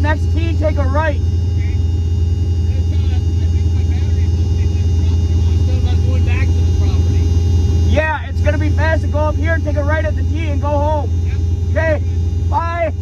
that next tee, take a right. I think my battery's only instead of us going back to the property. Yeah, it's gonna be fast to go up here, take a right at the tee, and go home. Yep. Okay, bye.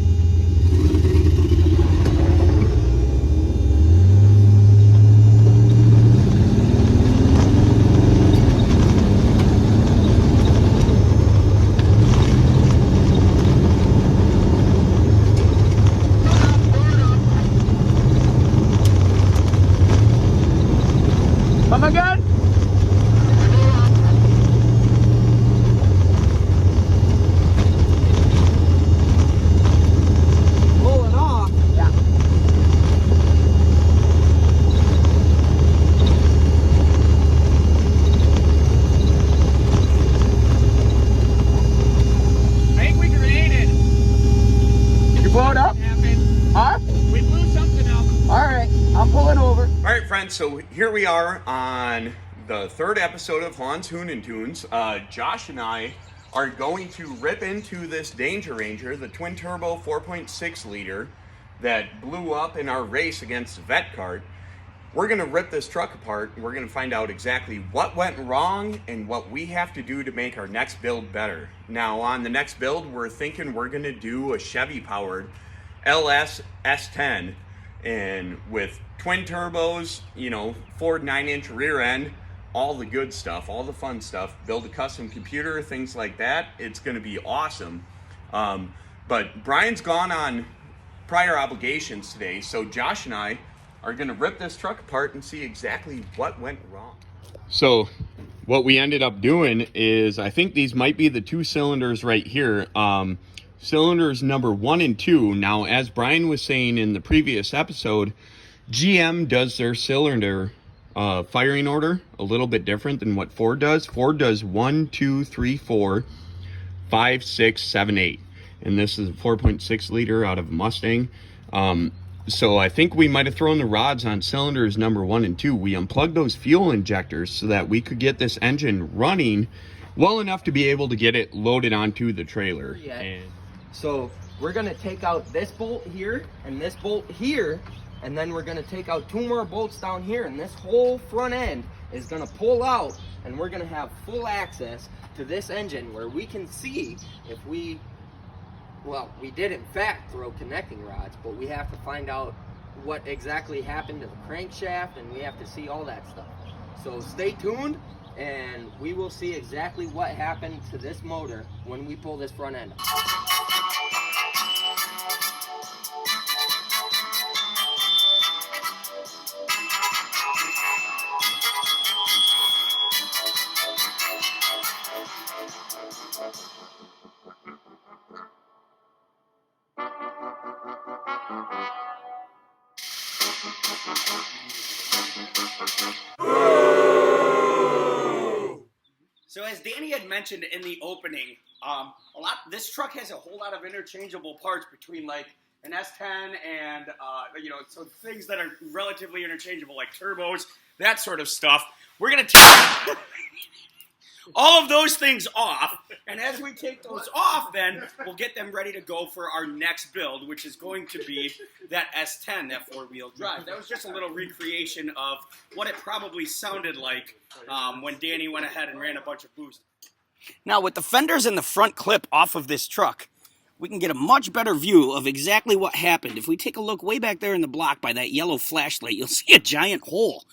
Come again? Pulling off. Yeah. I think we created. You blow it up? Happened. Huh? We blew something up. All right, I'm pulling over. All right, friends, so here we are on the third episode of Han's Hoon and Tunes. Josh and I are going to rip into this Danger Ranger, the twin turbo 4.6 liter that blew up in our race against Vet Cart. We're going to rip this truck apart, and we're going to find out exactly what went wrong and what we have to do to make our next build better. Now, on the next build, we're thinking we're going to do a Chevy-powered LS S10, and with twin turbos, you know, Ford 9-inch rear end, all the good stuff, all the fun stuff, build a custom computer, things like that. It's going to be awesome. But Brian's gone on prior obligations today, so Josh and I are going to rip this truck apart and see exactly what went wrong. So what we ended up doing is, I think these might be the two cylinders right here. Cylinders number 1 and 2. Now, as Brian was saying in the previous episode, GM does their cylinder firing order a little bit different than what Ford does. Ford does 1, 2, 3, 4, 5, 6, 7, 8. And this is a 4.6 liter out of a Mustang. So I think we might have thrown the rods on cylinders number 1 and 2. We unplugged those fuel injectors so that we could get this engine running well enough to be able to get it loaded onto the trailer. Yeah. So we're gonna take out this bolt here and this bolt here, and then we're gonna take out 2 more bolts down here, and this whole front end is gonna pull out, and we're gonna have full access to this engine where we can see if we did in fact throw connecting rods, but we have to find out what exactly happened to the crankshaft, and we have to see all that stuff. So stay tuned, and we will see exactly what happened to this motor when we pull this front end. So as Danny had mentioned in the opening, this truck has a whole lot of interchangeable parts between like an S10 and so things that are relatively interchangeable, like turbos, that sort of stuff. We're gonna take all of those things off, and as we take those off, then we'll get them ready to go for our next build, which is going to be that S10, that 4-wheel drive. That was just a little recreation of what it probably sounded like when Danny went ahead and ran a bunch of boost. Now, with the fenders and the front clip off of this truck, we can get a much better view of exactly what happened. If we take a look way back there in the block by that yellow flashlight, you'll see a giant hole.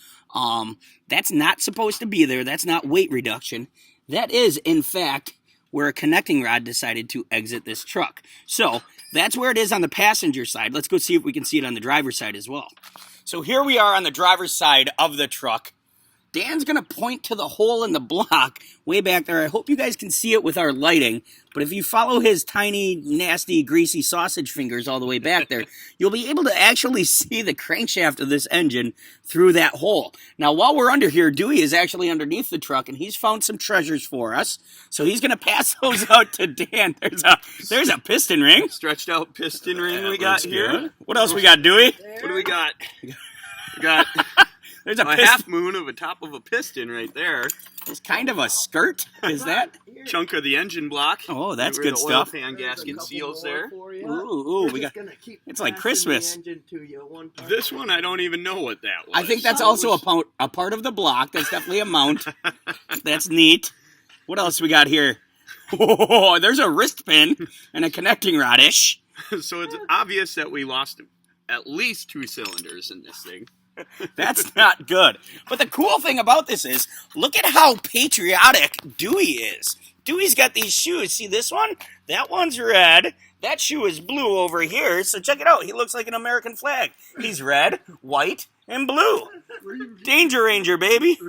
That's not supposed to be there. That's not weight reduction. That is, in fact, where a connecting rod decided to exit this truck. So that's where it is on the passenger side. Let's go see if we can see it on the driver's side as well. So here we are on the driver's side of the truck. Dan's going to point to the hole in the block way back there. I hope you guys can see it with our lighting, but if you follow his tiny, nasty, greasy sausage fingers all the way back there, you'll be able to actually see the crankshaft of this engine through that hole. Now, while we're under here, Dewey is actually underneath the truck, and he's found some treasures for us, so he's going to pass those out to Dan. There's a piston ring. Stretched out piston ring we got here. Good. What else we got, Dewey? What do we got? We got There's a half moon of a top of a piston right there. It's kind of a skirt. Is that? Chunk of the engine block. Oh, that's Where good the stuff. Oil pan gasket seals there. Ooh, we got. It's like Christmas. This one, I don't even know what that was. I think that's also a part of the block. That's definitely a mount. That's neat. What else we got here? Oh, there's a wrist pin and a connecting rod-ish. So it's obvious that we lost at least 2 cylinders in this thing. That's not good. But the cool thing about this is, look at how patriotic Dewey is. Dewey's got these shoes. See this one? That one's red. That shoe is blue over here. So check it out. He looks like an American flag. He's red, white, and blue. Danger Ranger, baby.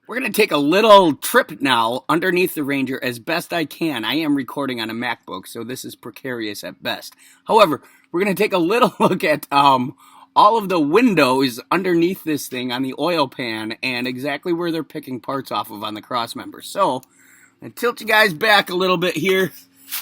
We're going to take a little trip now underneath the Ranger as best I can. I am recording on a MacBook, so this is precarious at best. However, we're going to take a little look at all of the windows underneath this thing on the oil pan and exactly where they're picking parts off of on the crossmembers. So, I'm going to tilt you guys back a little bit here.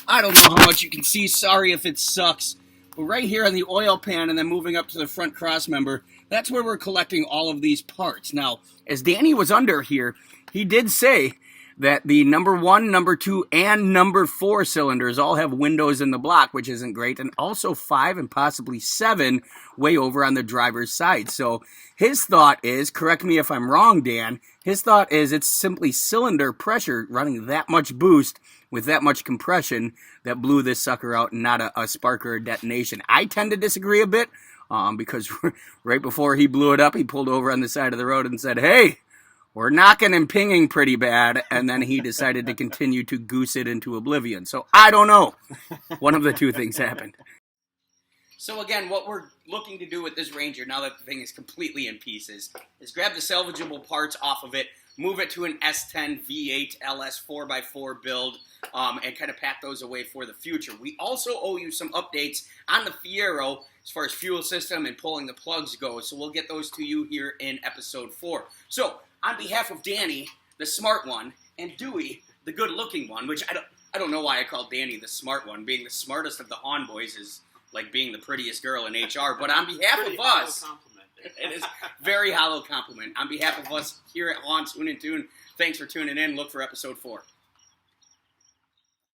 I don't know how much you can see. Sorry if it sucks. But right here on the oil pan and then moving up to the front crossmember, that's where we're collecting all of these parts. Now, as Danny was under here, he did say that the number 1, number 2, and number 4 cylinders all have windows in the block, which isn't great, and also 5 and possibly 7 way over on the driver's side. So his thought is, correct me if I'm wrong, Dan, his thought is it's simply cylinder pressure running that much boost with that much compression that blew this sucker out and not a spark or a detonation. I tend to disagree a bit because right before he blew it up, he pulled over on the side of the road and said, "Hey, we're knocking and pinging pretty bad," and then he decided to continue to goose it into oblivion. So I don't know. One of the two things happened. So again, what we're looking to do with this Ranger, now that the thing is completely in pieces, is grab the salvageable parts off of it, move it to an S10 V8 LS 4x4 build, and kind of pack those away for the future. We also owe you some updates on the Fiero as far as fuel system and pulling the plugs go, so we'll get those to you here in episode 4. So, on behalf of Danny, the smart one, and Dewey, the good-looking one, which I don't know why I called Danny the smart one. Being the smartest of the Han boys is like being the prettiest girl in HR. But on behalf of us, it is very hollow compliment. On behalf of us here at Han's Hoon and Tune, thanks for tuning in. Look for episode 4.